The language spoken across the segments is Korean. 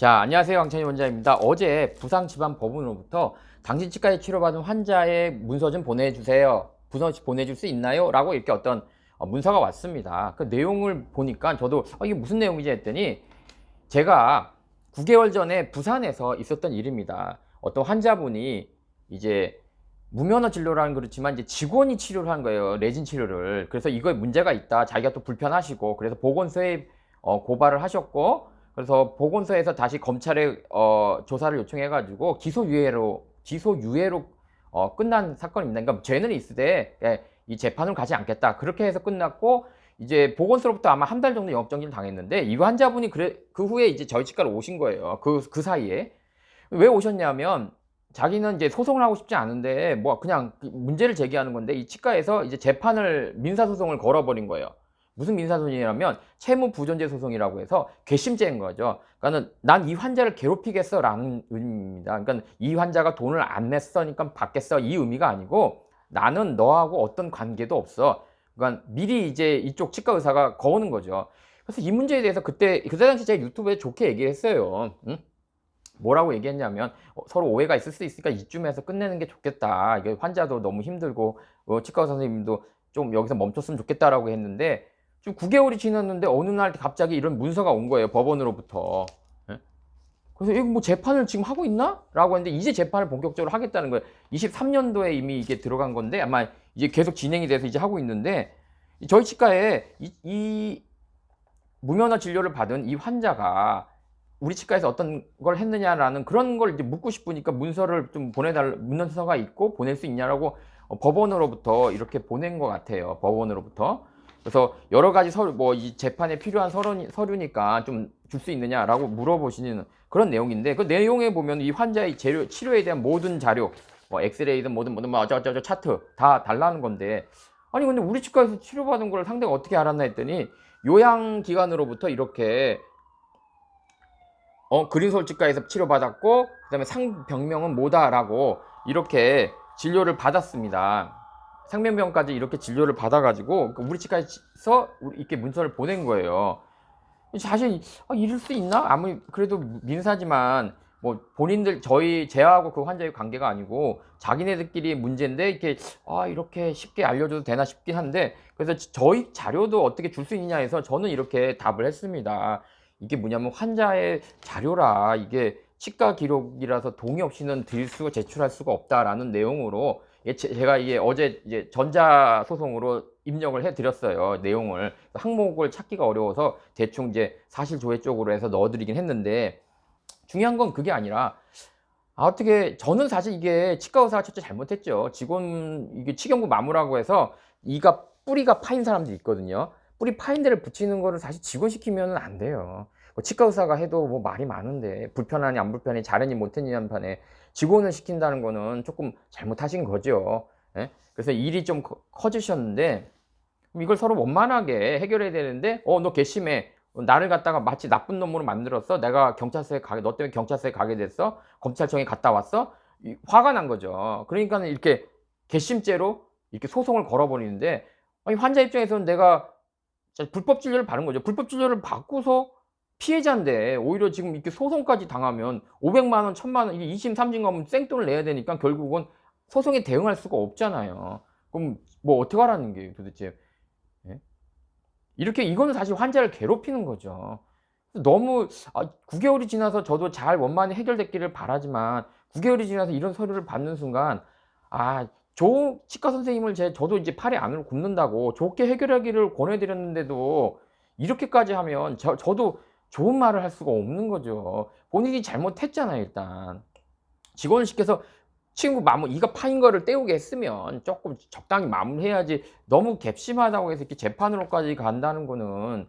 자, 안녕하세요. 강찬희 원장입니다. 어제 부산지방법원으로부터 당신 치과에 치료받은 환자의 문서 좀 보내주세요. 문서 보내줄 수 있나요? 라고 이렇게 어떤 문서가 왔습니다. 그 내용을 보니까 저도 이게 무슨 내용이지 했더니 제가 9개월 전에 부산에서 있었던 일입니다. 어떤 환자분이 이제 무면허 진료라는 그렇지만 이제 직원이 치료를 한 거예요. 레진 치료를. 그래서 이거에 문제가 있다. 자기가 또 불편하시고 그래서 보건소에 고발을 하셨고, 그래서 보건소에서 다시 검찰에 조사를 요청해 가지고 기소유예로 끝난 사건입니다. 그러니까 죄는 있으되 이 재판을 가지 않겠다. 그렇게 해서 끝났고, 이제 보건소로부터 아마 한 달 정도 영업정지를 당했는데 이 환자분이 그 후에 이제 저희 치과로 오신 거예요. 그 사이에. 왜 오셨냐면 자기는 이제 소송을 하고 싶지 않은데 뭐 그냥 문제를 제기하는 건데, 이 치과에서 이제 민사소송을 걸어버린 거예요. 무슨 민사소송이냐면 채무부존재 소송이라고 해서 괘씸죄인 거죠. 그러니까는 난 이 환자를 괴롭히겠어 라는 의미입니다. 그러니까 이 환자가 돈을 안 냈으니까 받겠어, 이 의미가 아니고 나는 너하고 어떤 관계도 없어. 그러니까 미리 이제 이쪽 치과 의사가 거는 거죠. 그래서 이 문제에 대해서 그때 당시 제가 유튜브에 좋게 얘기했어요. 응? 뭐라고 얘기했냐면 서로 오해가 있을 수 있으니까 이쯤에서 끝내는 게 좋겠다. 이게 환자도 너무 힘들고 치과 의사 선생님도 좀 여기서 멈췄으면 좋겠다라고 했는데, 지금 9개월이 지났는데 어느 날 갑자기 이런 문서가 온 거예요, 법원으로부터. 예? 그래서 이거 뭐 재판을 지금 하고 있나? 라고 했는데 이제 재판을 본격적으로 하겠다는 거예요. 23년도에 이미 이게 들어간 건데 아마 이제 계속 진행이 돼서 이제 하고 있는데, 저희 치과에 이 무면허 진료를 받은 이 환자가 우리 치과에서 어떤 걸 했느냐라는 그런 걸 이제 묻고 싶으니까 문서를 좀 문서가 있고 보낼 수 있냐라고 법원으로부터 이렇게 보낸 것 같아요. 법원으로부터. 그래서 여러 가지 뭐 이 재판에 필요한 서류니까 좀 줄 수 있느냐라고 물어보시는 그런 내용인데, 그 내용에 보면 이 환자의 치료에 대한 모든 자료, 뭐 엑스레이든 뭐든 뭐 어쩌저쩌 차트 다 달라는 건데, 아니 근데 우리 치과에서 치료받은 걸 상대가 어떻게 알았나 했더니 요양기관으로부터 이렇게 그린솔 치과에서 치료받았고 그다음에 상병명은 뭐다라고 이렇게 진료를 받았습니다. 상병명까지 이렇게 진료를 받아가지고 우리 치과에서 이렇게 문서를 보낸 거예요. 사실 이럴 수 있나? 아무리 그래도 민사지만 뭐 본인들 제하고 그 환자의 관계가 아니고 자기네들끼리 문제인데 이렇게 이렇게 쉽게 알려줘도 되나 싶긴 한데, 그래서 저희 자료도 어떻게 줄 수 있냐 해서 저는 이렇게 답을 했습니다. 이게 뭐냐면 환자의 자료라, 이게 치과 기록이라서 동의 없이는 제출할 수가 없다라는 내용으로 제가 이게 어제 이제 전자소송으로 입력을 해 드렸어요. 내용을 항목을 찾기가 어려워서 대충 이제 사실조회 쪽으로 해서 넣어드리긴 했는데, 중요한 건 그게 아니라 어떻게 저는 사실 이게 치과 의사가 첫째 잘못했죠. 직원 이게 치경부 마모라고 해서 뿌리가 파인 사람들이 있거든요. 뿌리 파인 데를 붙이는 거를 사실 직원 시키면 안 돼요. 치과 의사가 해도 뭐 말이 많은데 불편하니 안 불편하니 잘했니 못했니 한 판에 직원을 시킨다는 거는 조금 잘못하신 거죠. 예? 그래서 일이 좀 커지셨는데 이걸 서로 원만하게 해결해야 되는데 너 괘씸해. 나를 갖다가 마치 나쁜 놈으로 만들었어. 내가 너 때문에 경찰서에 가게 됐어. 검찰청에 갔다 왔어. 화가 난 거죠. 그러니까는 이렇게 괘씸죄로 이렇게 소송을 걸어버리는데, 아니 환자 입장에서는 내가 불법 진료를 받은 거죠. 불법 진료를 받고서 피해자인데 오히려 지금 이렇게 소송까지 당하면 500만 원, 1000만 원, 이게 2심, 3심 가면 생돈을 내야 되니까 결국은 소송에 대응할 수가 없잖아요. 그럼 뭐 어떻게 하라는 게 도대체. 예? 이거는 사실 환자를 괴롭히는 거죠. 너무 9개월이 지나서 저도 잘 원만히 해결됐기를 바라지만 9개월이 지나서 이런 서류를 받는 순간 치과 선생님을 저도 이제 팔에 안으로 굽는다고 좋게 해결하기를 권해드렸는데도 이렇게까지 하면 저도 좋은 말을 할 수가 없는 거죠. 본인이 잘못했잖아요. 일단 직원을 시켜서 친구 이가 파인 거를 때우게 했으면 조금 적당히 마무리해야지, 너무 괘씸하다고 해서 이렇게 재판으로까지 간다는 거는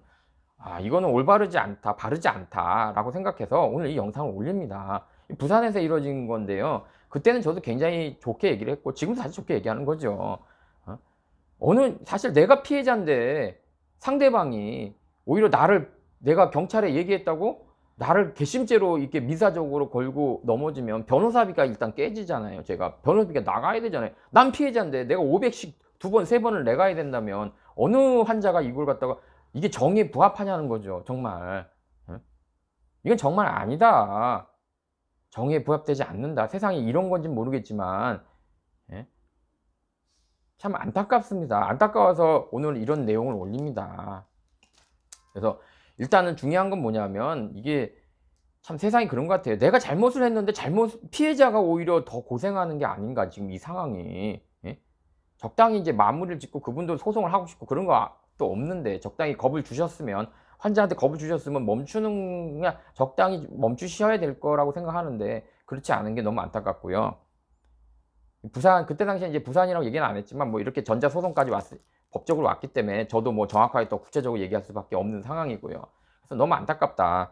이거는 올바르지 않다, 바르지 않다라고 생각해서 오늘 이 영상을 올립니다. 부산에서 이루어진 건데요. 그때는 저도 굉장히 좋게 얘기를 했고 지금도 사실 좋게 얘기하는 거죠. 사실 내가 피해자인데 상대방이 오히려 내가 경찰에 얘기했다고 나를 괘씸죄로 이렇게 민사적으로 걸고 넘어지면 변호사비가 일단 깨지잖아요. 제가 변호사비가 나가야 되잖아요. 난 피해자인데 내가 500씩 2번, 3번을 내가야 된다면 어느 환자가 이걸 갖다가 이게 정의에 부합하냐는 거죠. 정말. 이건 정말 아니다. 정의에 부합되지 않는다. 세상이 이런 건지 모르겠지만, 예? 참 안타깝습니다. 안타까워서 오늘 이런 내용을 올립니다. 그래서 일단은 중요한 건 뭐냐면, 이게 참 세상이 그런 것 같아요. 내가 잘못을 했는데 피해자가 오히려 더 고생하는 게 아닌가, 지금 이 상황이. 예? 적당히 이제 마무리를 짓고 그분도 소송을 하고 싶고 그런 거 또 없는데, 적당히 겁을 주셨으면, 환자한테 겁을 주셨으면 멈추는, 그냥 적당히 멈추셔야 될 거라고 생각하는데, 그렇지 않은 게 너무 안타깝고요. 부산, 그때 당시에 이제 부산이라고 얘기는 안 했지만, 뭐 이렇게 전자소송까지 법적으로 왔기 때문에 저도 뭐 정확하게 또 구체적으로 얘기할 수밖에 없는 상황이고요. 그래서 너무 안타깝다.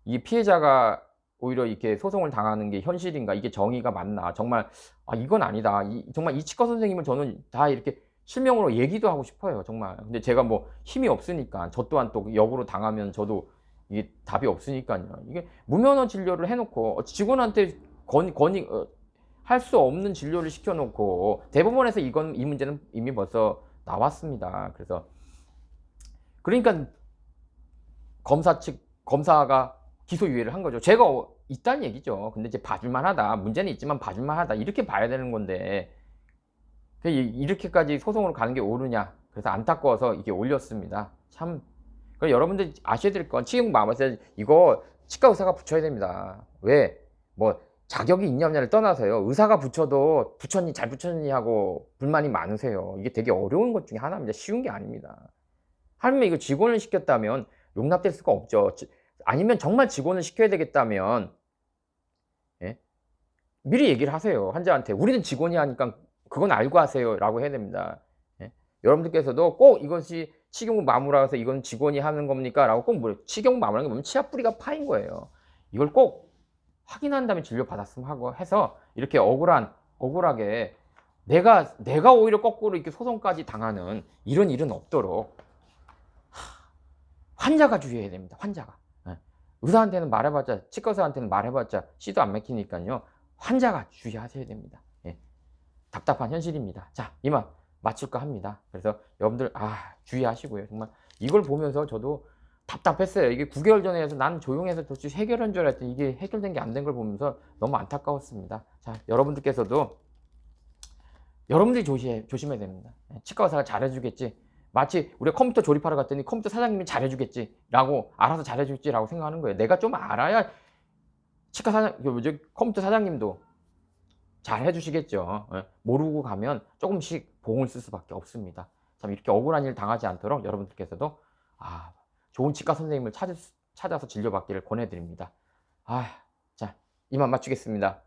이 피해자가 오히려 이렇게 소송을 당하는 게 현실인가? 이게 정의가 맞나? 정말, 아, 이건 아니다. 정말 이 치과 선생님을 저는 다 이렇게 실명으로 얘기도 하고 싶어요. 정말. 근데 제가 뭐 힘이 없으니까, 저 또한 또 역으로 당하면 저도 이게 답이 없으니까요. 이게 무면허 진료를 해놓고 직원한테 할 수 없는 진료를 시켜놓고, 대법원에서 이 문제는 이미 벌써 나왔습니다. 그래서, 그러니까 검사가 기소유예를 한 거죠. 죄가 있다는 얘기죠. 근데 이제 봐줄만 하다. 문제는 있지만 봐줄만 하다. 이렇게 봐야 되는 건데, 이렇게까지 소송으로 가는 게 옳으냐. 그래서 안타까워서 이게 올렸습니다. 참. 여러분들 아셔야 될 건, 치경마모세 이거 치과 의사가 붙여야 됩니다. 왜? 뭐 자격이 있냐 없냐를 떠나서요. 의사가 붙여도 잘 붙였니 하고 불만이 많으세요. 이게 되게 어려운 것 중에 하나입니다. 쉬운 게 아닙니다. 하면 이거 직원을 시켰다면 용납될 수가 없죠. 아니면 정말 직원을 시켜야 되겠다면, 예? 미리 얘기를 하세요. 환자한테. 우리는 직원이 하니까 그건 알고 하세요 라고 해야 됩니다. 예? 여러분들께서도 꼭 이것이 치경부 마모라서 이건 직원이 하는 겁니까? 라고 꼭 물어요. 치경부 마모라는 게 뭐냐면 치아 뿌리가 파인 거예요. 이걸 꼭 확인한 다음에 진료 받았으면 하고 해서, 이렇게 억울하게 내가 오히려 거꾸로 이렇게 소송까지 당하는 이런 일은 없도록 환자가 주의해야 됩니다. 환자가. 예. 의사한테는 말해봤자, 치과 의사한테는 말해봤자 씨도 안 맥히니까요. 환자가 주의하셔야 됩니다. 예. 답답한 현실입니다. 자, 이만 마칠까 합니다. 그래서 여러분들 주의하시고요. 정말 이걸 보면서 저도 답답했어요. 이게 9개월 전에 해서 난 조용해서 도대체 해결한 줄 알았더니 이게 해결된 게 안 된 걸 보면서 너무 안타까웠습니다. 자, 여러분들이 조심해야 됩니다. 치과 의사가 잘해주겠지. 마치 우리가 컴퓨터 조립하러 갔더니 컴퓨터 사장님이 잘해주겠지라고, 알아서 잘해주겠지라고 생각하는 거예요. 내가 좀 알아야 컴퓨터 사장님도 잘 해주시겠죠. 모르고 가면 조금씩 봉을 쓸 수밖에 없습니다. 참, 이렇게 억울한 일 당하지 않도록 여러분들께서도 좋은 치과 선생님을 찾아서 진료받기를 권해드립니다. 자, 이만 마치겠습니다.